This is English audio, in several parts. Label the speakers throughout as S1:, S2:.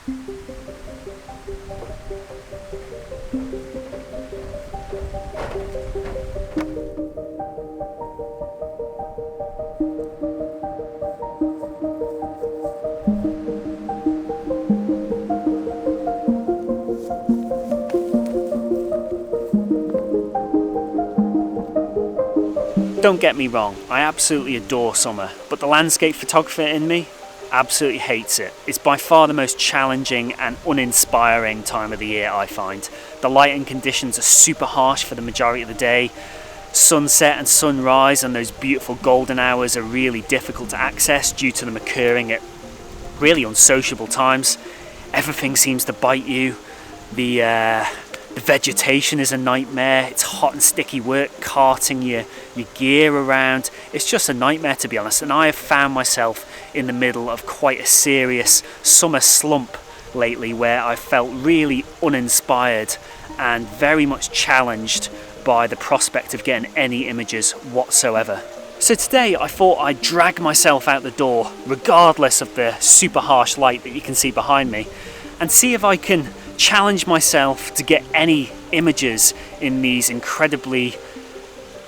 S1: Don't get me wrong, I absolutely adore summer, but the landscape photographer in me absolutely hates it. It's by far the most challenging and uninspiring time of the year, I find. The lighting conditions are super harsh for the majority of the day. Sunset and sunrise and those beautiful golden hours are really difficult to access due to them occurring at really unsociable times. Everything seems to bite you. The vegetation is a nightmare. It's hot and sticky work carting your gear around. It's just a nightmare, to be honest, and I have found myself in the middle of quite a serious summer slump lately where I felt really uninspired and very much challenged by the prospect of getting any images whatsoever. So today I thought I'd drag myself out the door, regardless of the super harsh light that you can see behind me, and see if I can challenge myself to get any images in these incredibly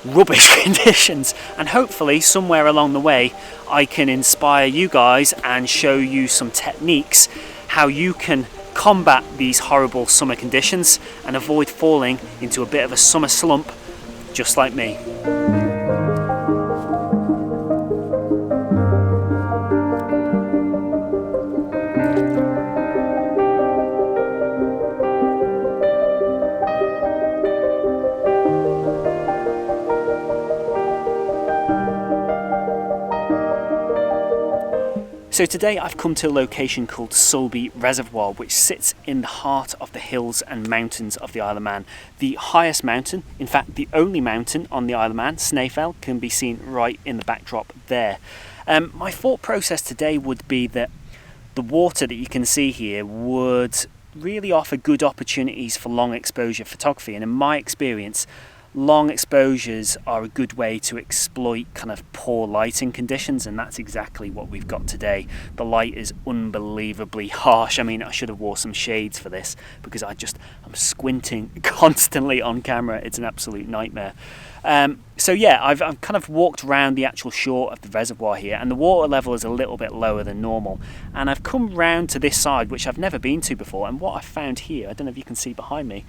S1: rubbish conditions, and hopefully somewhere along the way I can inspire you guys and show you some techniques how you can combat these horrible summer conditions and avoid falling into a bit of a summer slump just like me. So today I've come to a location called Sulby Reservoir, which sits in the heart of the hills and mountains of the Isle of Man. The highest mountain, in fact the only mountain on the Isle of Man, Snaefell, can be seen right in the backdrop there. My thought process today would be that the water that you can see here would really offer good opportunities for long exposure photography, and in my experience long exposures are a good way to exploit kind of poor lighting conditions, and that's exactly what we've got today. The light is unbelievably harsh. I mean, I should have wore some shades for this because I'm squinting constantly on camera. It's an absolute nightmare. So yeah, I've kind of walked around the actual shore of the reservoir here, and the water level is a little bit lower than normal, and I've come round to this side which I've never been to before, and what I found here, I don't know if you can see behind me,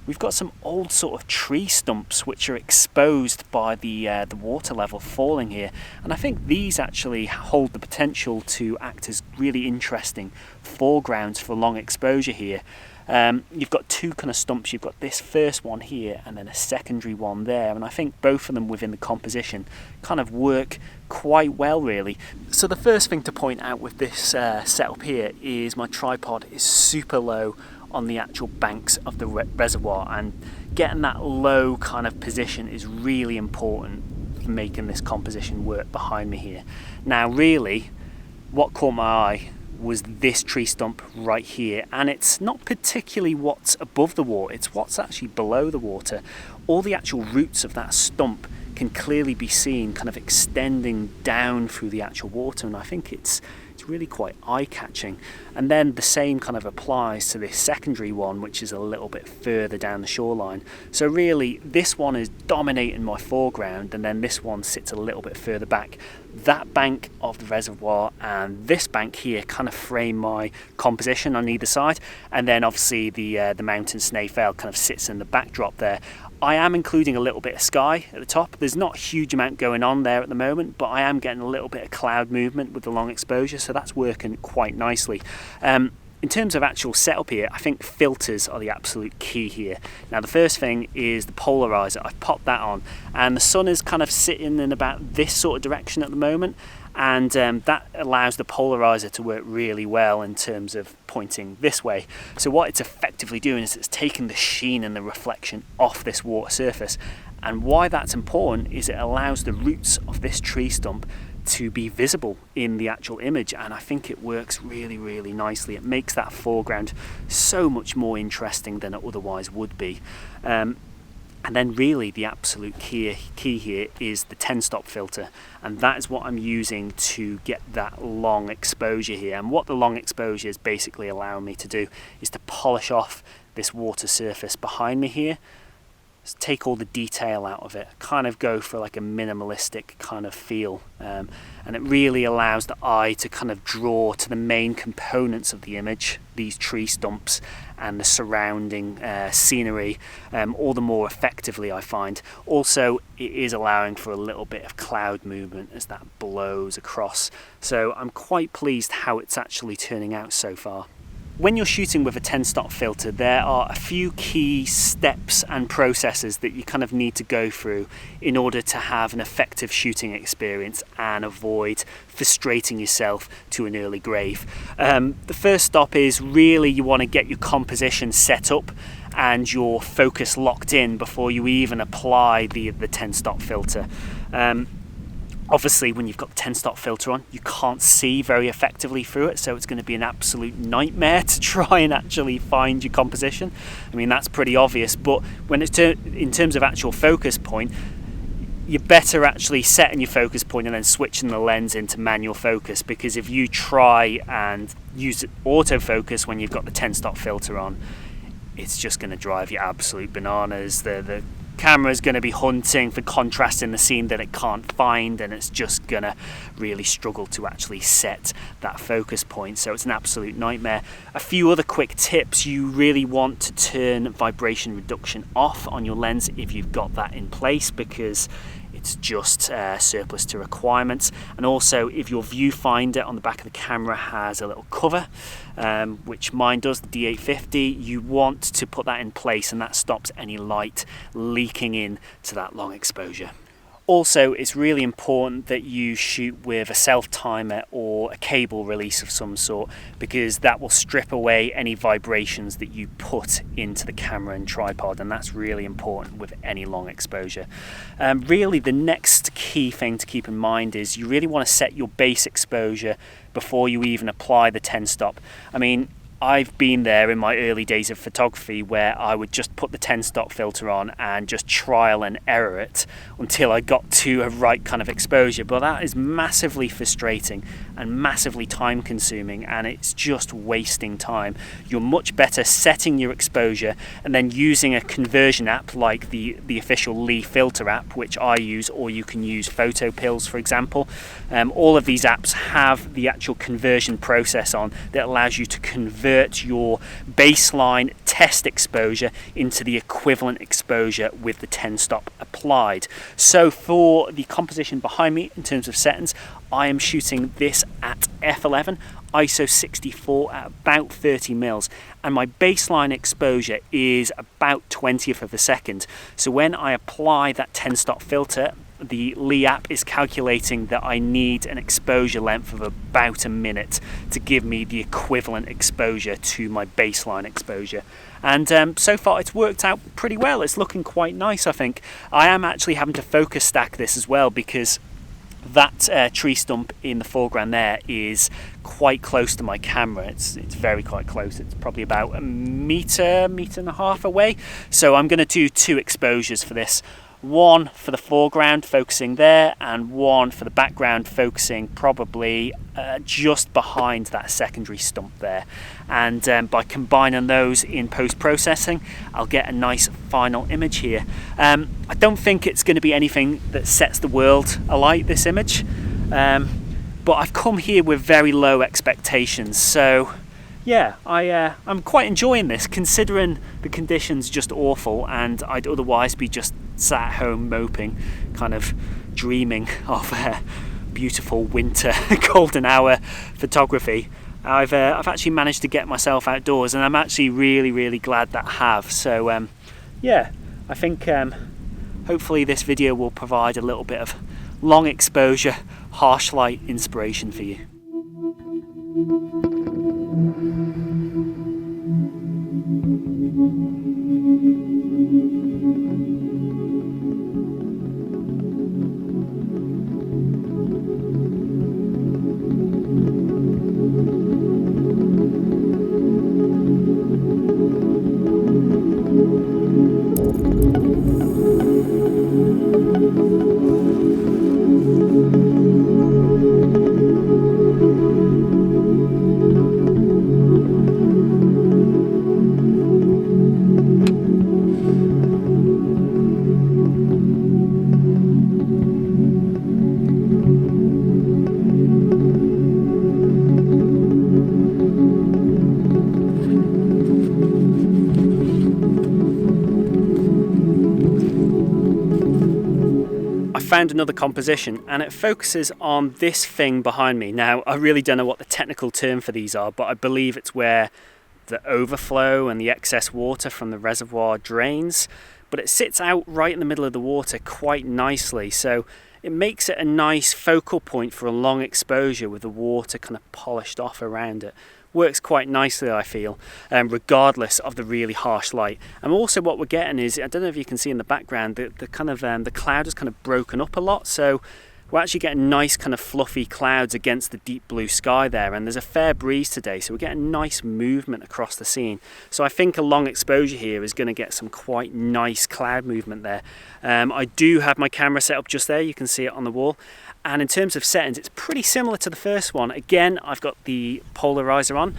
S1: we've got some old sort of tree stumps which are exposed by the water level falling here, and I think these actually hold the potential to act as really interesting foregrounds for long exposure here. You've got two kind of stumps. You've got this first one here and then a secondary one there, and I think both of them within the composition kind of work quite well really. So the first thing to point out with this setup here is my tripod is super low on the actual banks of the reservoir, and getting that low kind of position is really important for making this composition work behind me here. Now really what caught my eye was this tree stump right here, and it's not particularly what's above the water, it's what's actually below the water. All the actual roots of that stump can clearly be seen kind of extending down through the actual water, and I think it's really quite eye-catching. And then the same kind of applies to this secondary one, which is a little bit further down the shoreline. So really this one is dominating my foreground, and then this one sits a little bit further back. That bank of the reservoir and this bank here kind of frame my composition on either side, and then obviously the mountain Snaefell kind of sits in the backdrop there. I am including a little bit of sky at the top. There's not a huge amount going on there at the moment, but I am getting a little bit of cloud movement with the long exposure, so that's working quite nicely. In terms of actual setup here, I think filters are the absolute key here. Now the first thing is the polariser. I've popped that on, and the sun is kind of sitting in about this sort of direction at the moment, and that allows the polarizer to work really well in terms of pointing this way. So what it's effectively doing is it's taking the sheen and the reflection off this water surface, and why that's important is it allows the roots of this tree stump to be visible in the actual image, and I think it works really, really nicely. It makes that foreground so much more interesting than it otherwise would be. And then really the absolute key here is the 10-stop filter, and that is what I'm using to get that long exposure here. And what the long exposure is basically allowing me to do is to polish off this water surface behind me here. Just take all the detail out of it, kind of go for like a minimalistic kind of feel, and it really allows the eye to kind of draw to the main components of the image, these tree stumps and the surrounding scenery, all the more effectively, I find. Also, it is allowing for a little bit of cloud movement as that blows across, so I'm quite pleased how it's actually turning out so far. When you're shooting with a 10-stop filter, there are a few key steps and processes that you kind of need to go through in order to have an effective shooting experience and avoid frustrating yourself to an early grave. The first stop is really you want to get your composition set up and your focus locked in before you even apply the 10-stop filter. Obviously, when you've got the 10-stop filter on, you can't see very effectively through it, so it's going to be an absolute nightmare to try and actually find your composition. I mean, that's pretty obvious, but when it's in terms of actual focus point, you're better actually setting your focus point and then switching the lens into manual focus, because if you try and use autofocus when you've got the 10-stop filter on, it's just going to drive you absolute bananas. The camera is going to be hunting for contrast in the scene that it can't find, and it's just going to really struggle to actually set that focus point, so it's an absolute nightmare. A few other quick tips: you really want to turn vibration reduction off on your lens if you've got that in place, because it's just surplus to requirements. And also, if your viewfinder on the back of the camera has a little cover, which mine does, the D850, you want to put that in place, and that stops any light leaking in to that long exposure. Also, it's really important that you shoot with a self-timer or a cable release of some sort, because that will strip away any vibrations that you put into the camera and tripod, and that's really important with any long exposure. Really, the next key thing to keep in mind is you really want to set your base exposure before you even apply the 10-stop. I mean, I've been there in my early days of photography where I would just put the 10-stop filter on and just trial and error it until I got to a right kind of exposure, but that is massively frustrating and massively time consuming, and it's just wasting time. You're much better setting your exposure and then using a conversion app like the official Lee filter app, which I use, or you can use Photo Pills, for example. All of these apps have the actual conversion process on that allows you to convert your baseline test exposure into the equivalent exposure with the 10-stop applied. So for the composition behind me in terms of settings, I am shooting this at f11, ISO 64 at about 30 mils, and my baseline exposure is about 20th of a second. So when I apply that 10-stop filter, the Lee app is calculating that I need an exposure length of about a minute to give me the equivalent exposure to my baseline exposure. And so far it's worked out pretty well. It's looking quite nice, I think. I am actually having to focus stack this as well, because that tree stump in the foreground there is quite close to my camera. It's very quite close. It's probably about a meter and a half away. So I'm going to do two exposures for this. One for the foreground focusing there, and one for the background focusing probably just behind that secondary stump there. And by combining those in post-processing, I'll get a nice final image here. I don't think it's going to be anything that sets the world alight, this image, but I've come here with very low expectations, so yeah, I'm quite enjoying this, considering the conditions just awful, and I'd otherwise be just sat at home moping, kind of dreaming of beautiful winter golden hour photography. I've actually managed to get myself outdoors, and I'm actually really glad that I have. So yeah, I think hopefully this video will provide a little bit of long exposure, harsh light inspiration for you. found another composition, and it focuses on this thing behind me. Now, I really don't know what the technical term for these are, but I believe it's where the overflow and the excess water from the reservoir drains, but it sits out right in the middle of the water quite nicely, so it makes it a nice focal point for a long exposure with the water kind of polished off around it. Works quite nicely, I feel, regardless of the really harsh light. And also what we're getting is, I don't know if you can see in the background, the kind of the cloud is kind of broken up a lot, so we're actually getting nice kind of fluffy clouds against the deep blue sky there, and there's a fair breeze today, so we're getting nice movement across the scene. So I think a long exposure here is going to get some quite nice cloud movement there. I do have my camera set up just there, you can see it on the wall. And in terms of settings, it's pretty similar to the first one. Again, I've got the polariser on.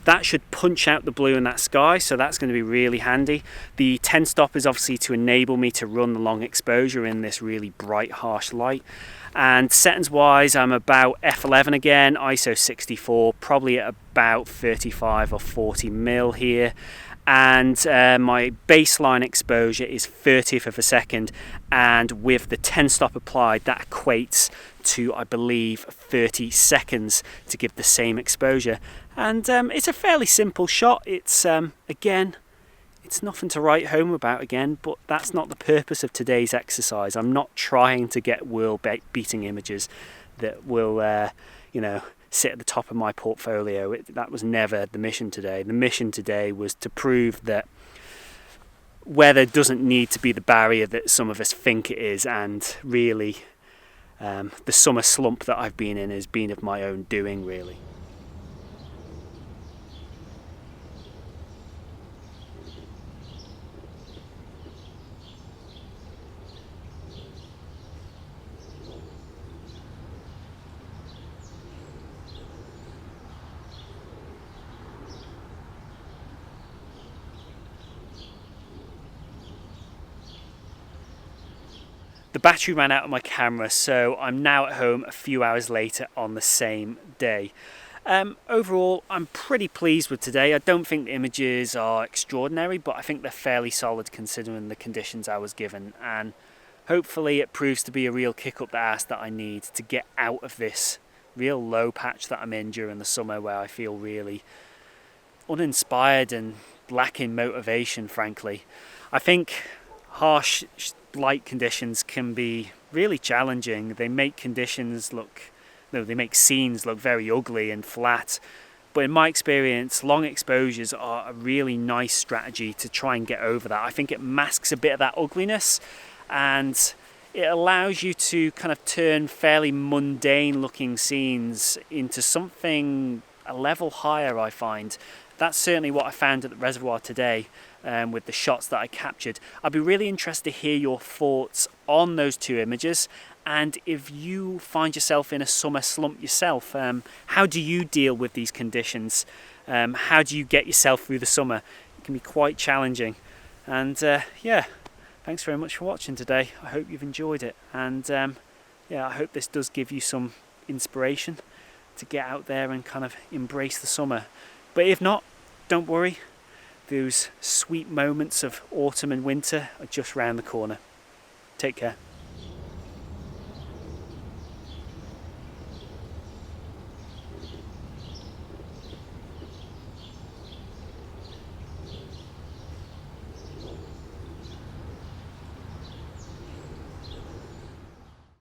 S1: That should punch out the blue in that sky, so that's going to be really handy. The 10 stop is obviously to enable me to run the long exposure in this really bright, harsh light. And settings wise, I'm about f11 again, ISO 64, probably at about 35 or 40 mil here. And my baseline exposure is 30th of a second, and with the 10 stop applied, that equates to, I believe, 30 seconds to give the same exposure. And it's a fairly simple shot. It's again, it's nothing to write home about again, but that's not the purpose of today's exercise. I'm not trying to get world-beating images that will, you know, sit at the top of my portfolio. That was never the mission today. The mission today was to prove that weather doesn't need to be the barrier that some of us think it is, and really the summer slump that I've been in has been of my own doing, really. The battery ran out of my camera, so I'm now at home a few hours later on the same day. Overall, I'm pretty pleased with today. I don't think the images are extraordinary, but I think they're fairly solid considering the conditions I was given, and hopefully it proves to be a real kick up the ass that I need to get out of this real low patch that I'm in during the summer, where I feel really uninspired and lacking motivation, frankly. I think harsh light conditions can be really challenging. They make conditions look, no, they make scenes look very ugly and flat. But in my experience, long exposures are a really nice strategy to try and get over that. I think it masks a bit of that ugliness, and it allows you to kind of turn fairly mundane looking scenes into something a level higher, I find. That's certainly what I found at the reservoir today. With the shots that I captured. I'd be really interested to hear your thoughts on those two images, and if you find yourself in a summer slump yourself, how do you deal with these conditions? How do you get yourself through the summer? It can be quite challenging. And yeah, thanks very much for watching today. I hope you've enjoyed it, and yeah, I hope this does give you some inspiration to get out there and kind of embrace the summer. But if not, don't worry. Those sweet moments of autumn and winter are just round the corner. Take care.